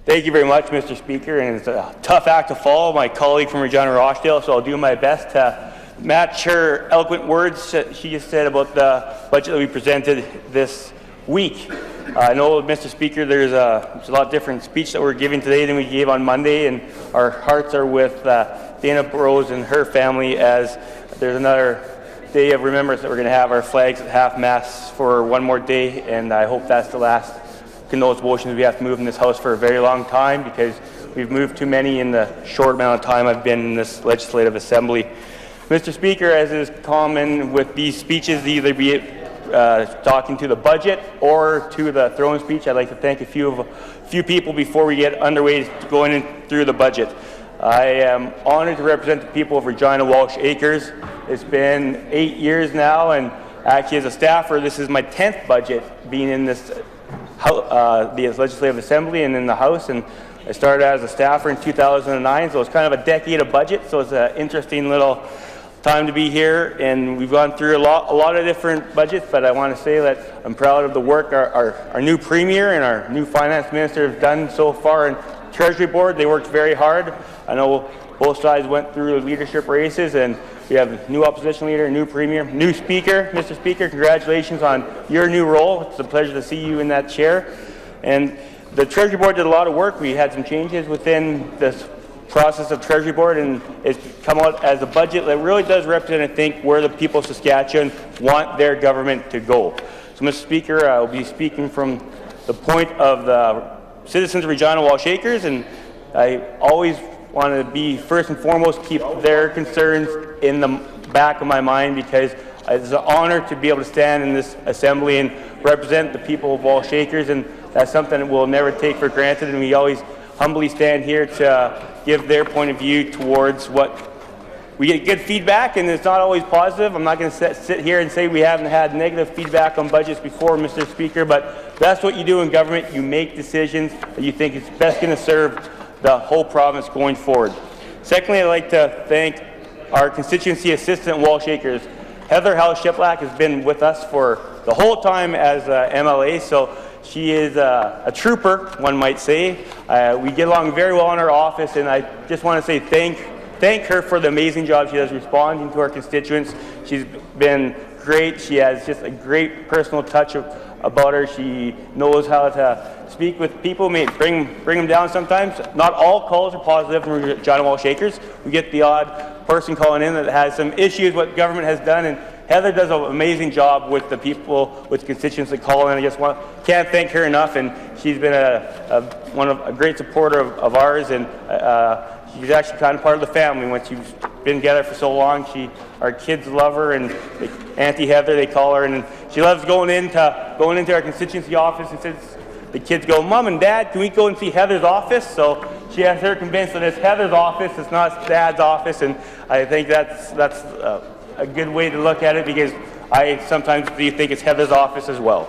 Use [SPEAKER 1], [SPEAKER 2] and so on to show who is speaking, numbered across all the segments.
[SPEAKER 1] Thank you very much, Mr. Speaker, and it's a tough act to follow, my colleague from Regina Rochdale, so I'll do my best to match her eloquent words that she just said about the budget that we presented this week. I know, Mr. Speaker, there's a lot different speech that we're giving today than we gave on Monday, and our hearts are with Dana Burrows and her family as there's another day of remembrance that we're going to have our flags at half-mast for one more day, and I hope that's the last condolence motions we have to move in this House for a very long time, because we've moved too many in the short amount of time I've been in this Legislative Assembly. Mr. Speaker, as is common with these speeches, either be it talking to the budget or to the throne speech, I'd like to thank a few people before we get underway going through the budget. I am honored to represent the people of Regina Walsh Acres. It's been 8 years now, and actually as a staffer, this is my 10th budget being in this the Legislative Assembly and in the House, and I started as a staffer in 2009, so it's kind of a decade of budget, so it's an interesting little time to be here, and we've gone through a lot of different budgets, but I want to say that I'm proud of the work our new Premier and our new Finance Minister have done so far, and Treasury Board, they worked very hard. I know both sides went through leadership races, and we have a new opposition leader, new Premier, new Speaker. Mr. Speaker, congratulations on your new role. It's a pleasure to see you in that chair. And the Treasury Board did a lot of work. We had some changes within this process of Treasury Board, and it's come out as a budget that really does represent, I think, where the people of Saskatchewan want their government to go. So, Mr. Speaker, I will be speaking from the point of the citizens of Regina Walsh Acres, and I always want to be first and foremost keep their concerns in the back of my mind, because it's an honor to be able to stand in this assembly and represent the people of Walsh Acres, and that's something that we'll never take for granted, and we always humbly stand here to give their point of view towards what we get. Good feedback, and it's not always positive. I'm not going to sit here and say we haven't had negative feedback on budgets before, Mr. Speaker, but that's what you do in government. You make decisions that you think is best going to serve the whole province going forward. Secondly, I'd like to thank our constituency assistant Walsh Acres. Heather Howell-Shiplak has been with us for the whole time as MLA, so she is a trooper, one might say. We get along very well in our office, and I just want to say thank her for the amazing job she does responding to our constituents. She's been great. She has just a great personal touch about her. She knows how to speak with people, bring them down sometimes. Not all calls are positive from Regina Walsh Acres. We get the odd person calling in that has some issues with what government has done, and Heather does an amazing job with the people, with constituents that call in. I just can't thank her enough, and she's been a great supporter of ours, and she's actually kind of part of the family. Once you've been together for so long, our kids love her, and Auntie Heather, they call her, and she loves going into our constituency office, and says, the kids go, Mom and Dad, can we go and see Heather's office? So she has her convinced that it's Heather's office, it's not Dad's office, and I think that's a good way to look at it, because I sometimes do think it's Heather's office as well.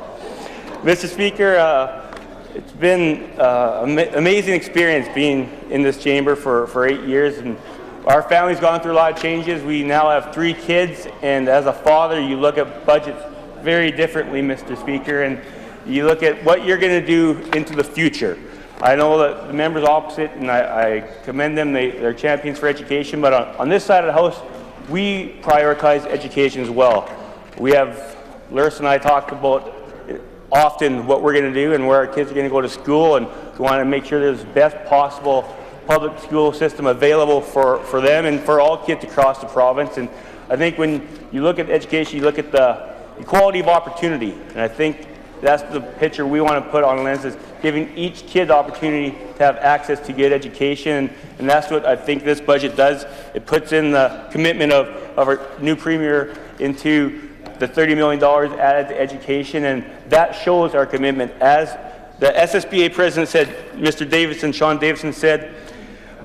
[SPEAKER 1] Mr. Speaker, it's been an amazing experience being in this chamber for 8 years, and our family's gone through a lot of changes. We now have 3 kids, and as a father, you look at budgets very differently, Mr. Speaker, and you look at what you're going to do into the future. I know that the members opposite, and I commend them, they're champions for education, but on this side of the House, we prioritize education as well. We have, Lurs and I talked about often what we're going to do and where our kids are going to go to school, and we want to make sure there's the best possible public school system available for them and for all kids across the province. And I think when you look at education, you look at the equality of opportunity, and I think that's the picture we want to put on lenses, giving each kid the opportunity to have access to good education, and that's what I think this budget does. It puts in the commitment of our new Premier into the $30 million added to education, and that shows our commitment. As the SSBA president said, Mr. Davidson, Sean Davidson said,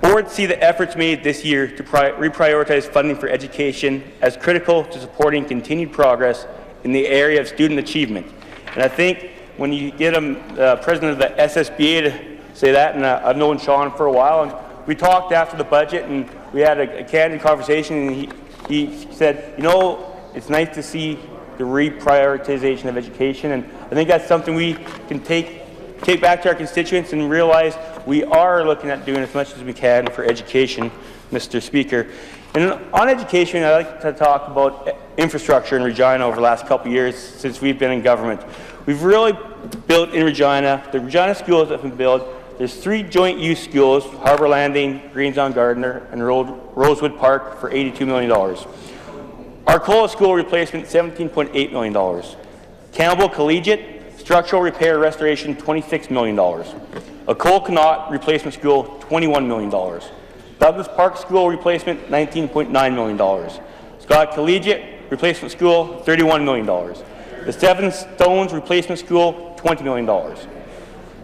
[SPEAKER 1] boards see the efforts made this year to reprioritize funding for education as critical to supporting continued progress in the area of student achievement. And I think when you get president of the SSBA to say that, and I've known Sean for a while, and we talked after the budget, and we had a candid conversation, and he said, you know, it's nice to see the reprioritization of education, and I think that's something we can take take back to our constituents and realize we are looking at doing as much as we can for education, Mr. Speaker. And on education, I'd like to talk about infrastructure in Regina over the last couple of years since we've been in government. We've really built in Regina, the Regina schools that have been built. There's 3 joint use schools, Harbour Landing, Greenstown Gardner, and Rosewood Park for $82 million. Arcola School replacement, $17.8 million. Campbell Collegiate, structural repair restoration, $26 million. Ecole Connaught replacement school, $21 million. Douglas Park School replacement, $19.9 million. Scott Collegiate replacement school, $31 million. The Seven Stones replacement school, $20 million.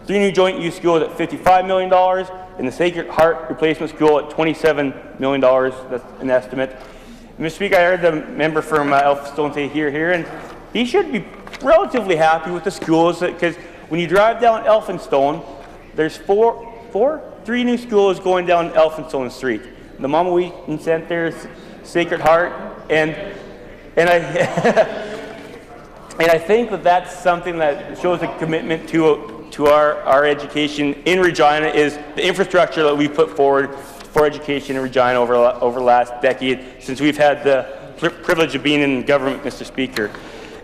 [SPEAKER 1] 3 new joint use schools at $55 million, and the Sacred Heart replacement school at $27 million. That's an estimate. Mr. Speaker, I heard the member from Elphinstone say here, and he should be relatively happy with the schools, because when you drive down Elphinstone, there's 3 new schools going down Elphinstone Street. The Mama Wheaton Centre, Sacred Heart, and I and I think that that's something that shows a commitment to our education in Regina, is the infrastructure that we put forward for education in Regina over the last decade since we've had the privilege of being in government, Mr. Speaker.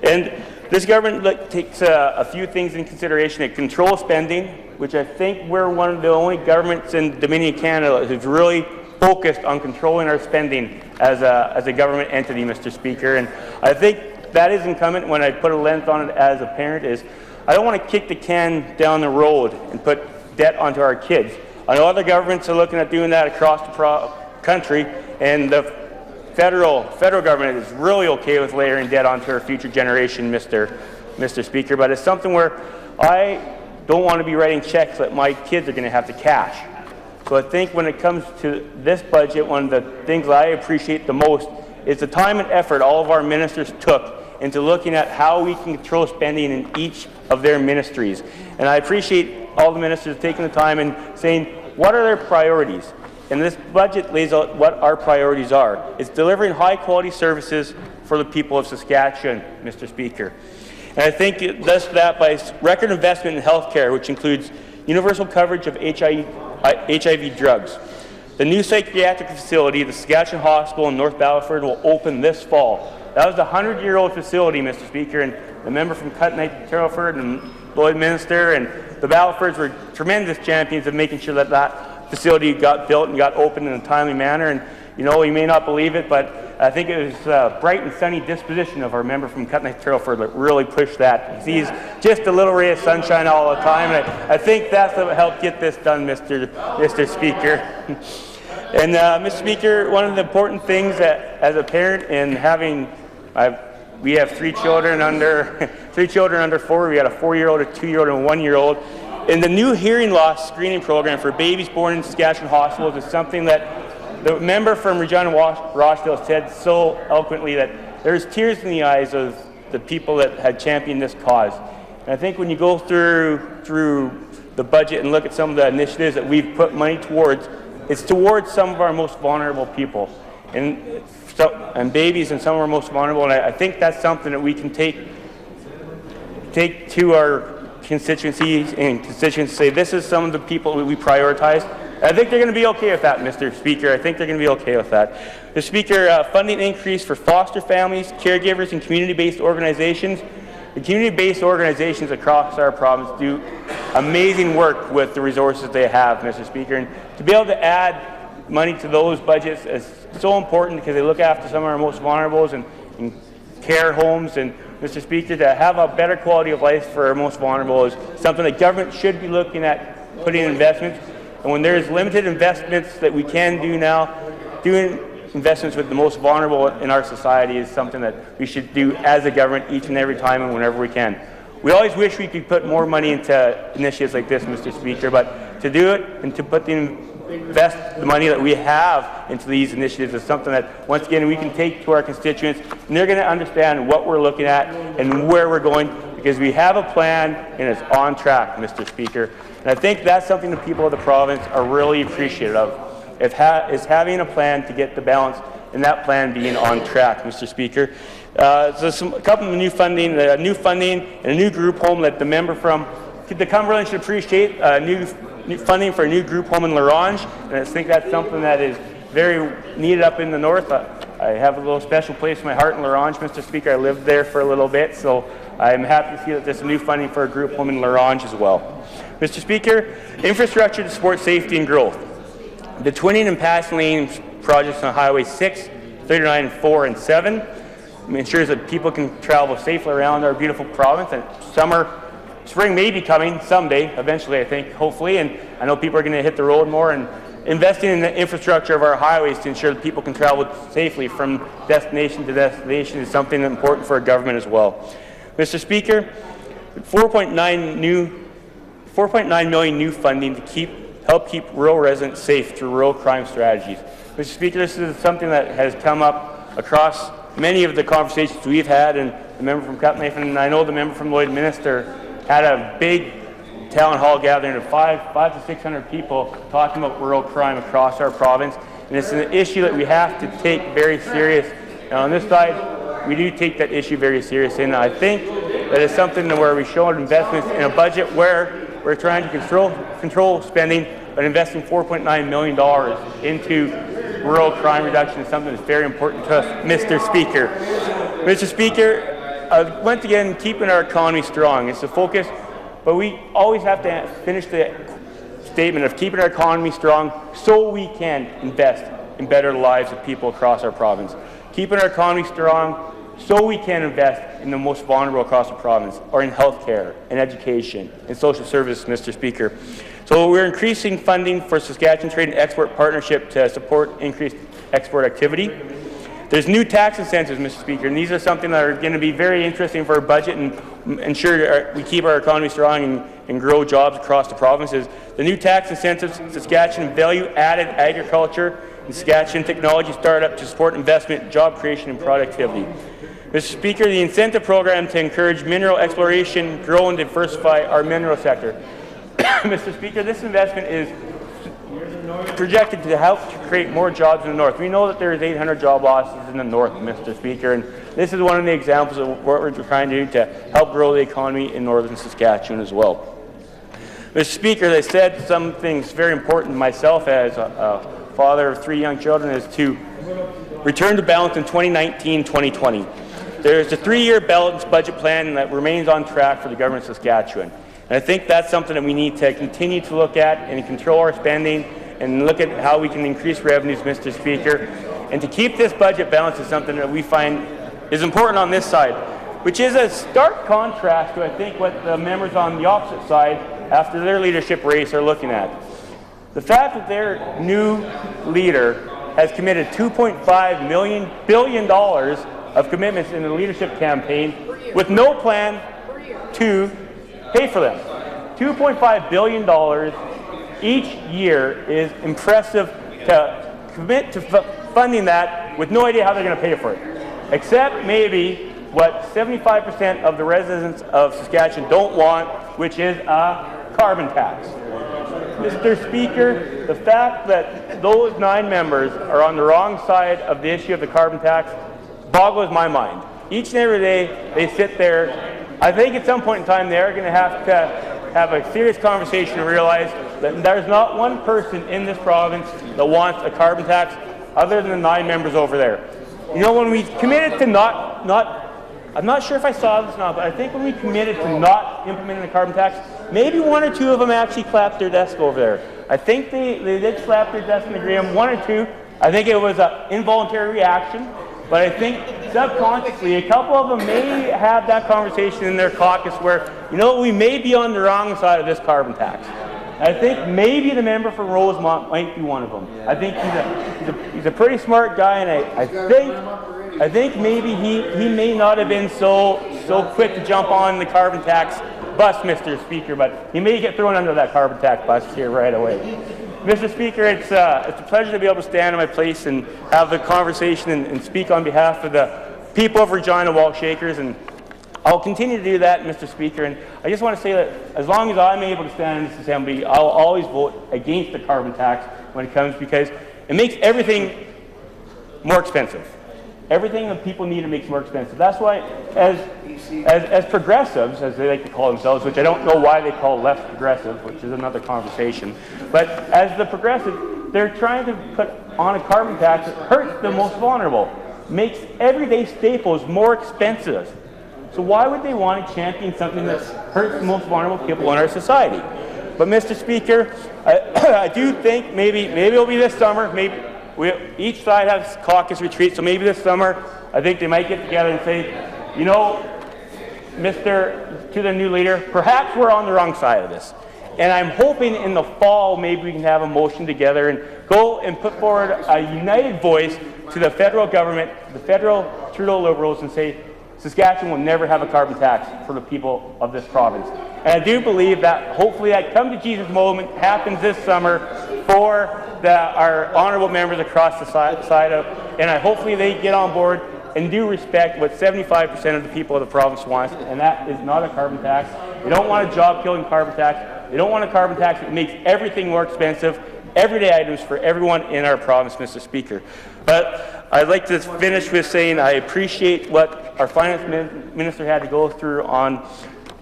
[SPEAKER 1] And this government takes a few things in consideration. It controls spending, which I think we're one of the only governments in Dominion Canada who's really focused on controlling our spending as a government entity, Mr. Speaker. And I think that is incumbent when I put a lens on it as a parent, is I don't want to kick the can down the road and put debt onto our kids. I know other governments are looking at doing that across the country, and the federal government is really okay with layering debt onto our future generation, Mr. Speaker, but it's something where I don't want to be writing checks that my kids are going to have to cash. So I think when it comes to this budget, one of the things that I appreciate the most is the time and effort all of our ministers took into looking at how we can control spending in each of their ministries. And I appreciate all the ministers taking the time and saying, what are their priorities? And this budget lays out what our priorities are. It's delivering high-quality services for the people of Saskatchewan, Mr. Speaker. And I think it does that by record investment in health care, which includes universal coverage of HIV drugs. The new psychiatric facility, the Saskatchewan Hospital in North Battleford, will open this fall. That was a 100-year-old facility, Mr. Speaker, and the member from Cutnight-Terrellford and Lloydminster and the Battlefords were tremendous champions of making sure that that facility got built and got opened in a timely manner. And you know, you may not believe it, but I think it was a bright and sunny disposition of our member from Cutnight-Terrellford that really pushed that. He's just a little ray of sunshine all the time, and I think that's what helped get this done, Mr. Speaker. And Mr. Speaker, one of the important things that, as a parent, and we have 3 children under 4. We got a 4-year-old, a 2-year-old, and a 1-year-old. And the new hearing loss screening program for babies born in Saskatchewan hospitals is something that the member from Regina Rochdale said so eloquently that there's tears in the eyes of the people that had championed this cause. And I think when you go through the budget and look at some of the initiatives that we've put money towards, it's towards some of our most vulnerable people, and babies and some of our most vulnerable. And I think that's something that we can take to our constituencies and constituents, say this is some of the people that we prioritize. I think they're going to be okay with that, Mr. Speaker. I think they're going to be okay with that. Mr. Speaker, funding increase for foster families, caregivers, and community-based organizations. The community-based organizations across our province do amazing work with the resources they have, Mr. Speaker. And to be able to add money to those budgets is so important because they look after some of our most vulnerables and care homes. And Mr. Speaker, to have a better quality of life for our most vulnerable is something that government should be looking at putting in investments. And when there's limited investments that we can do now, doing investments with the most vulnerable in our society is something that we should do as a government each and every time and whenever we can. We always wish we could put more money into initiatives like this, Mr. Speaker, but to do it and to invest the money that we have into these initiatives is something that, once again, we can take to our constituents, and they're going to understand what we're looking at and where we're going, because we have a plan and it's on track, Mr. Speaker. And I think that's something the people of the province are really appreciative of, is having a plan to get the balance and that plan being on track, Mr. Speaker. So a couple of new funding and a new group home that the member from the Cumberland should appreciate new funding for a new group home in La Ronge, and I think that's something that is very needed up in the north. I have a little special place in my heart in La Ronge, Mr. Speaker. I lived there for a little bit, so I'm happy to see that there's some new funding for a group home in La Ronge as well. Mr. Speaker, infrastructure to support safety and growth. The twinning and passing lanes projects on Highway 6, 39, 4, and 7 ensures that people can travel safely around our beautiful province. And spring may be coming someday, eventually, I think, hopefully, and I know people are going to hit the road more, and investing in the infrastructure of our highways to ensure that people can travel safely from destination to destination is something important for our government as well. Mr. Speaker, 4.9 million new funding to help keep rural residents safe through rural crime strategies. Mr. Speaker, this is something that has come up across many of the conversations we've had, and the member from Cutmouth, and I know the member from Lloydminster had a big town hall gathering of 500 to 600 people talking about rural crime across our province, and it's an issue that we have to take very serious. Now, on this side, we do take that issue very seriously, and I think that is something where we show investments in a budget where we're trying to control spending, but investing $4.9 million into rural crime reduction is something that's very important to us, Mr. Speaker. Mr. Speaker, once again, keeping our economy strong is the focus, but we always have to finish the statement of keeping our economy strong so we can invest in better lives of people across our province. Keeping our economy strong so we can invest in the most vulnerable across the province, or in healthcare, and education, and social services, Mr. Speaker. So we're increasing funding for Saskatchewan Trade and Export Partnership to support increased export activity. There's new tax incentives, Mr. Speaker, and these are something that are going to be very interesting for our budget and ensure we keep our economy strong and grow jobs across the provinces. The new tax incentives, Saskatchewan value-added agriculture and Saskatchewan technology startup to support investment, job creation, and productivity. Mr. Speaker, the incentive program to encourage mineral exploration, grow and diversify our mineral sector. Mr. Speaker, this investment is projected to help to create more jobs in the north. We know that there is 800 job losses in the north, Mr. Speaker, and this is one of the examples of what we're trying to do to help grow the economy in northern Saskatchewan as well. Mr. Speaker, as I said, some things very important to myself as a father of 3 young children is to return to balance in 2019-2020. There's a 3-year balanced budget plan that remains on track for the government of Saskatchewan. And I think that's something that we need to continue to look at and control our spending and look at how we can increase revenues, Mr. Speaker. And to keep this budget balanced is something that we find is important on this side, which is a stark contrast to, I think, what the members on the opposite side, after their leadership race, are looking at. The fact that their new leader has committed $2.5 billion of commitments in the leadership campaign with no plan to pay for them. $2.5 billion each year is impressive to commit to funding that with no idea how they're going to pay for it, except maybe what 75% of the residents of Saskatchewan don't want, which is a carbon tax. Mr. Speaker, the fact that those 9 members are on the wrong side of the issue of the carbon tax boggles my mind. Each and every day they sit there. I think at some point in time they're going to have a serious conversation and realize that there's not one person in this province that wants a carbon tax other than the 9 members over there. You know, when we committed to I'm not sure if I saw this now, but I think when we committed to not implementing the carbon tax, maybe 1 or 2 of them actually clapped their desk over there. I think they did slap their desk and agree on 1 or 2. I think it was an involuntary reaction, but I think subconsciously a couple of them may have that conversation in their caucus where, you know, we may be on the wrong side of this carbon tax. I think maybe the member from Rosemont might be one of them. I think he's a pretty smart guy, and I think maybe he may not have been so quick to jump on the carbon tax bus, Mr. Speaker, but he may get thrown under that carbon tax bus here right away. Mr. Speaker, it's a pleasure to be able to stand in my place and have the conversation and speak on behalf of the people of Regina Walshakers, and I'll continue to do that, Mr. Speaker. And I just want to say that as long as I'm able to stand in this assembly, I'll always vote against the carbon tax when it comes, because it makes everything more expensive. everything that people need makes more expensive. That's why, as progressives, as they like to call themselves, which I don't know why they call less progressive, which is another conversation, but as the progressive, they're trying to put on a carbon tax that hurts the most vulnerable, makes everyday staples more expensive. So why would they want to champion something that hurts the most vulnerable people in our society? But Mr. Speaker, I do think maybe it'll be this summer. Maybe each side has caucus retreat, so maybe this summer I think they might get together and say, you know, to the new leader, perhaps we're on the wrong side of this. And I'm hoping in the fall maybe we can have a motion together and go and put forward a united voice to the federal government, the federal Trudeau Liberals, and say Saskatchewan will never have a carbon tax for the people of this province. And I do believe that hopefully that come to Jesus moment happens this summer for our honourable members across the side of, and hopefully they get on board and do respect what 75% of the people of the province wants, and that is not a carbon tax. They don't want a job-killing carbon tax. They don't want a carbon tax that makes everything more expensive, everyday items for everyone in our province, Mr. Speaker. But I'd like to finish with saying I appreciate what our finance minister had to go through on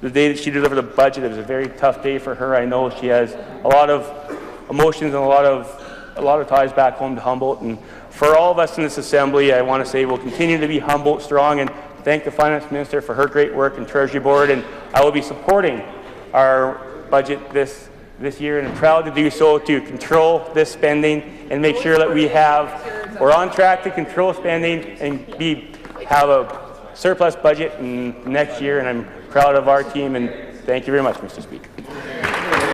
[SPEAKER 1] the day that she delivered the budget. It was a very tough day for her. I know she has a lot of emotions and a lot of ties back home to Humboldt. And for all of us in this assembly, I want to say we'll continue to be Humboldt strong and thank the finance minister for her great work and Treasury Board. And I will be supporting our budget this year, and I'm proud to do so, to control this spending and make sure that we're on track to control spending and have a surplus budget next year. And I'm proud of our team, and thank you very much, Mr. Speaker.